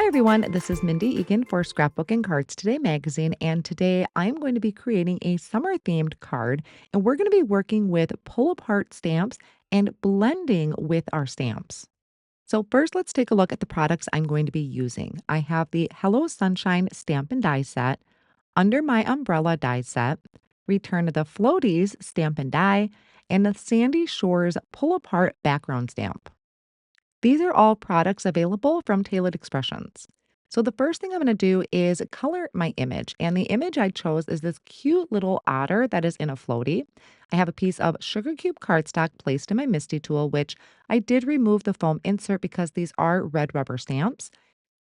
Hi, everyone. This is Mindy Eggen for Scrapbook and Cards Today magazine. And today I'm going to be creating a summer themed card. And we're going to be working with pull apart stamps and blending with our stamps. So, first, let's take a look at the products I'm going to be using. I have the Hello Sunshine stamp and die set, Under My Umbrella die set, Return to the Floaties stamp and die, and the Sandy Shores pull apart background stamp. These are all products available from Tailored Expressions. So the first thing I'm going to do is color my image. And the image I chose is this cute little otter that is in a floaty. I have a piece of sugar cube cardstock placed in my Misty tool, which I did remove the foam insert because these are red rubber stamps.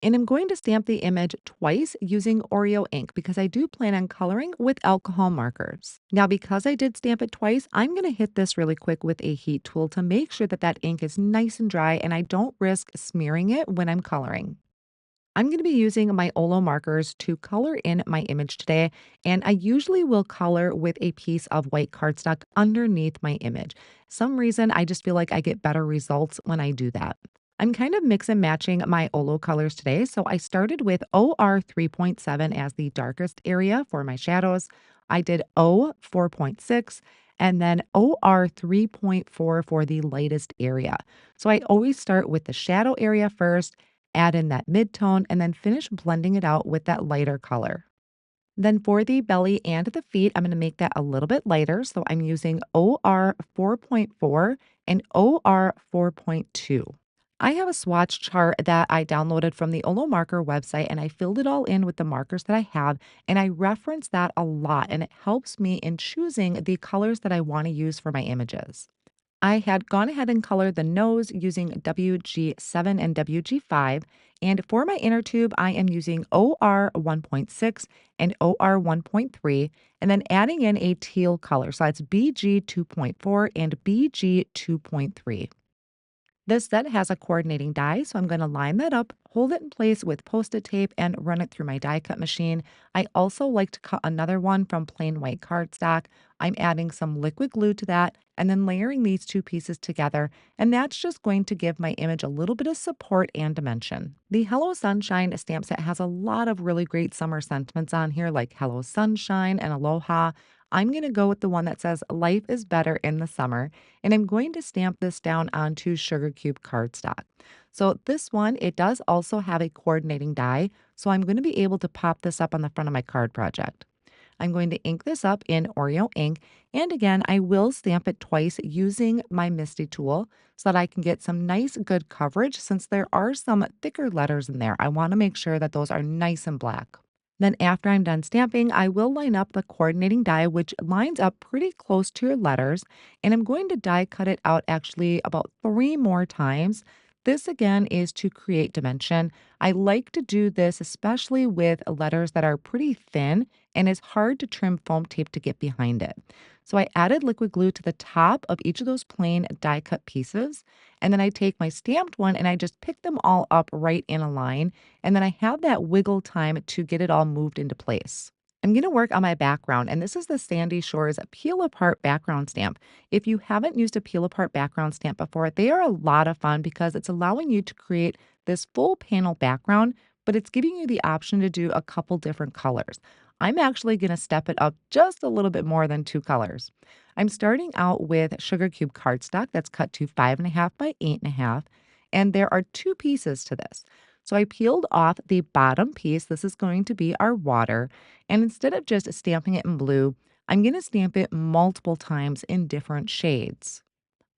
And I'm going to stamp the image twice using Oreo ink because I do plan on coloring with alcohol markers. Now, because I did stamp it twice, I'm going to hit this really quick with a heat tool to make sure that that ink is nice and dry and I don't risk smearing it when I'm coloring. I'm going to be using my Olo markers to color in my image today, and I usually will color with a piece of white cardstock underneath my image. Some reason I just feel like I get better results when I do that. I'm kind of mix and matching my Olo colors today, so I started with OR 3.7 as the darkest area for my shadows. I did O 4.6 and then OR 3.4 for the lightest area. So I always start with the shadow area first, add in that mid-tone, and then finish blending it out with that lighter color. Then for the belly and the feet, I'm going to make that a little bit lighter. So I'm using OR 4.4 and OR 4.2. I have a swatch chart that I downloaded from the Olo Marker website and I filled it all in with the markers that I have. And I reference that a lot and it helps me in choosing the colors that I want to use for my images. I had gone ahead and colored the nose using WG7 and WG5. And for my inner tube, I am using OR 1.6 and OR 1.3, and then adding in a teal color. So that's BG 2.4 and BG 2.3. This set has a coordinating die, so I'm going to line that up, hold it in place with Post-it tape, and run it through my die cut machine. I also like to cut another one from plain white cardstock. I'm adding some liquid glue to that and then layering these two pieces together, and that's just going to give my image a little bit of support and dimension. The Hello Sunshine stamp set has a lot of really great summer sentiments on here, like Hello Sunshine and Aloha. I'm going to go with the one that says Life is Better in the Summer, and I'm going to stamp this down onto sugar cube cardstock. So this one, it does also have a coordinating die, so I'm going to be able to pop this up on the front of my card project. I'm going to ink this up in Oreo ink, and again, I will stamp it twice using my Misty tool so that I can get some nice good coverage since there are some thicker letters in there. I want to make sure that those are nice and black. Then after I'm done stamping, I will line up the coordinating die, which lines up pretty close to your letters. And I'm going to die cut it out actually about 3 more times. This again is to create dimension. I like to do this especially with letters that are pretty thin and it's hard to trim foam tape to get behind it. So I added liquid glue to the top of each of those plain die cut pieces. And then I take my stamped one and I just pick them all up right in a line. And then I have that wiggle time to get it all moved into place. I'm going to work on my background, and this is the Sandy Shores Peel Apart background stamp. If you haven't used a peel apart background stamp before, they are a lot of fun because it's allowing you to create this full panel background, but it's giving you the option to do a couple different colors. I'm actually going to step it up just a little bit more than 2 colors. I'm starting out with sugar cube cardstock that's cut to 5.5 by 8.5, and there are 2 pieces to this. So I peeled off the bottom piece. This is going to be our water. And instead of just stamping it in blue, I'm going to stamp it multiple times in different shades.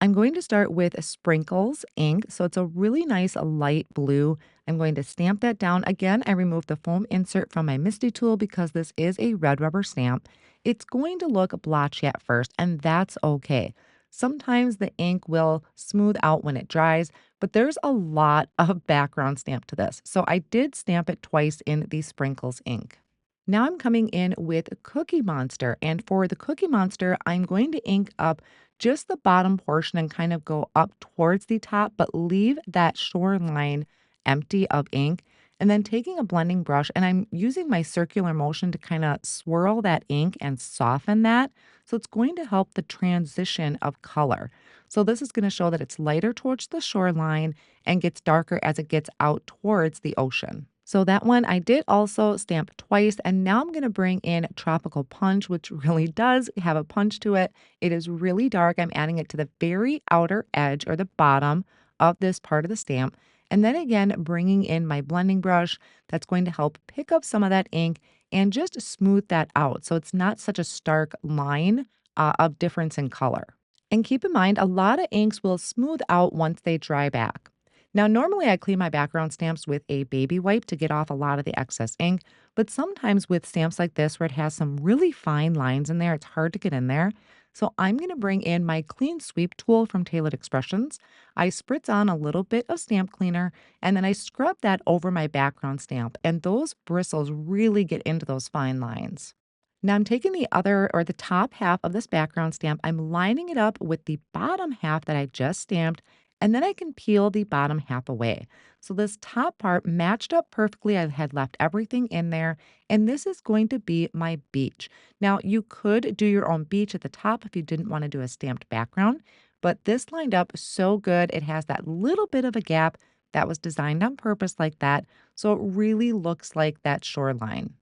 I'm going to start with Sprinkles ink. So it's a really nice light blue. I'm going to stamp that down. Again, I removed the foam insert from my Misty tool because this is a red rubber stamp. It's going to look blotchy at first, and that's okay. Sometimes the ink will smooth out when it dries, but there's a lot of background stamp to this. So I did stamp it twice in the Sprinkles ink. Now I'm coming in with Cookie Monster. And for the Cookie Monster, I'm going to ink up just the bottom portion and kind of go up towards the top, but leave that shoreline empty of ink. And then taking a blending brush, and I'm using my circular motion to kind of swirl that ink and soften that. So it's going to help the transition of color. So this is going to show that it's lighter towards the shoreline and gets darker as it gets out towards the ocean. So that one I did also stamp twice, and now I'm going to bring in Tropical Punch, which really does have a punch to it. It is really dark. I'm adding it to the very outer edge or the bottom of this part of the stamp. And then again, bringing in my blending brush that's going to help pick up some of that ink and just smooth that out. So it's not such a stark line of difference in color. And keep in mind, a lot of inks will smooth out once they dry back. Now, normally I clean my background stamps with a baby wipe to get off a lot of the excess ink, but sometimes with stamps like this where it has some really fine lines in there, it's hard to get in there. So I'm going to bring in my clean sweep tool from Tailored Expressions. I spritz on a little bit of stamp cleaner and then I scrub that over my background stamp, and those bristles really get into those fine lines. Now I'm taking the other or the top half of this background stamp, I'm lining it up with the bottom half that I just stamped, and then I can peel the bottom half away. So this top part matched up perfectly. I had left everything in there, and this is going to be my beach. Now you could do your own beach at the top if you didn't want to do a stamped background, but this lined up so good. It has that little bit of a gap that was designed on purpose like that. So it really looks like that shoreline.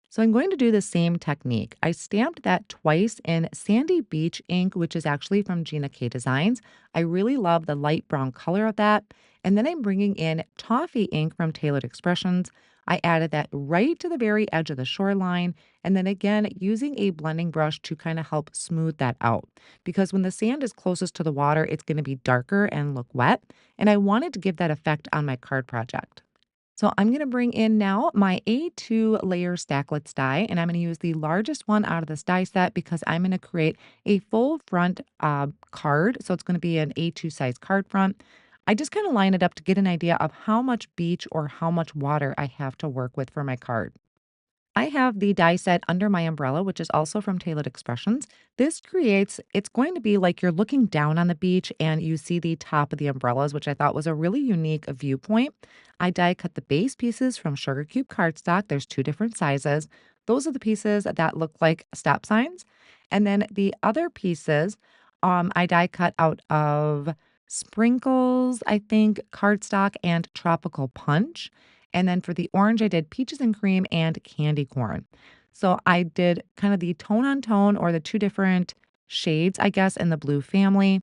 So I'm going to do the same technique. I stamped that twice in Sandy Beach ink, which is actually from Gina K Designs. I really love the light brown color of that. And then I'm bringing in Toffee ink from Tailored Expressions. I added that right to the very edge of the shoreline. And then again, using a blending brush to kind of help smooth that out. Because when the sand is closest to the water, it's going to be darker and look wet. And I wanted to give that effect on my card project. So I'm going to bring in now my A2 layer stacklets die, and I'm going to use the largest one out of this die set because I'm going to create a full front card. So it's going to be an A2 size card front. I just kind of line it up to get an idea of how much beach or how much water I have to work with for my card. I have the die set under my umbrella, which is also from Tailored Expressions. This creates, it's going to be like you're looking down on the beach and you see the top of the umbrellas, which I thought was a really unique viewpoint. I die cut the base pieces from Sugar Cube cardstock. There's two different sizes. Those are the pieces that look like stop signs. And then the other pieces, I die cut out of Sprinkles, I think, cardstock, and Tropical Punch. And then for the orange, I did peaches and cream and candy corn. So I did kind of the tone on tone or the two different shades, I guess, in the blue family.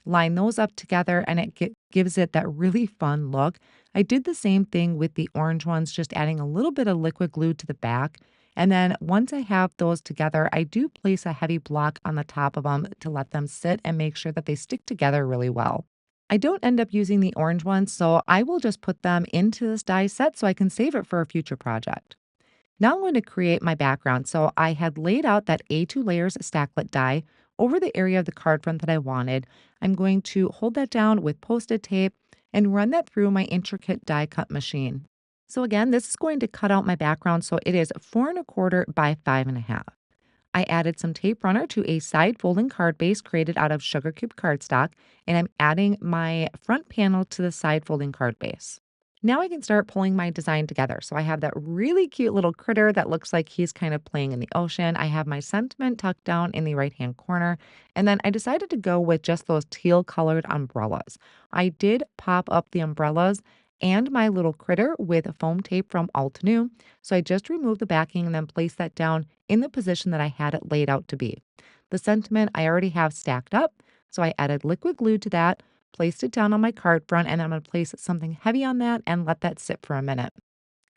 Line those up together and gives it that really fun look. I did the same thing with the orange ones, just adding a little bit of liquid glue to the back. And then once I have those together, I do place a heavy block on the top of them to let them sit and make sure that they stick together really well. I don't end up using the orange ones, so I will just put them into this die set so I can save it for a future project. Now I'm going to create my background. So I had laid out that A2 layers stacklet die over the area of the card front that I wanted. I'm going to hold that down with Post-it tape and run that through my intricate die cut machine. So again, this is going to cut out my background. So it is 4¼ by 5½. I added some tape runner to a side folding card base created out of Sugar Cube cardstock, and I'm adding my front panel to the side folding card base. Now I can start pulling my design together. So I have that really cute little critter that looks like he's kind of playing in the ocean. I have my sentiment tucked down in the right-hand corner. And then I decided to go with just those teal colored umbrellas. I did pop up the umbrellas and my little critter with foam tape from Altenew. So I just removed the backing and then placed that down in the position that I had it laid out to be. The sentiment I already have stacked up. So I added liquid glue to that, placed it down on my card front, and I'm going to place something heavy on that and let that sit for a minute.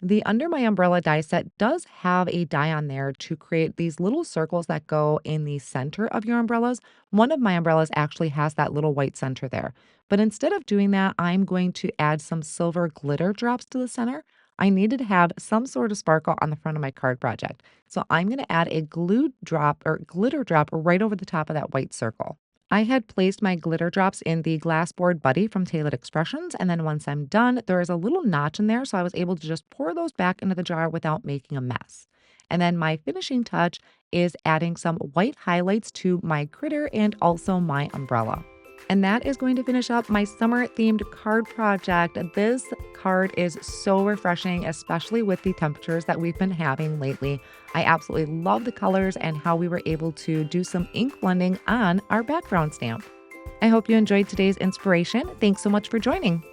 The Under My Umbrella die set does have a die on there to create these little circles that go in the center of your umbrellas. One of my umbrellas actually has that little white center there. But instead of doing that, I'm going to add some silver glitter drops to the center. I needed to have some sort of sparkle on the front of my card project. So I'm going to add a glue drop or glitter drop right over the top of that white circle. I had placed my glitter drops in the glassboard buddy from Tailored Expressions, and then once I'm done, there is a little notch in there, so I was able to just pour those back into the jar without making a mess. And then my finishing touch is adding some white highlights to my critter and also my umbrella. And that is going to finish up my summer themed card project. This card is so refreshing, especially with the temperatures that we've been having lately. I absolutely love the colors and how we were able to do some ink blending on our background stamp. I hope you enjoyed today's inspiration. Thanks so much for joining.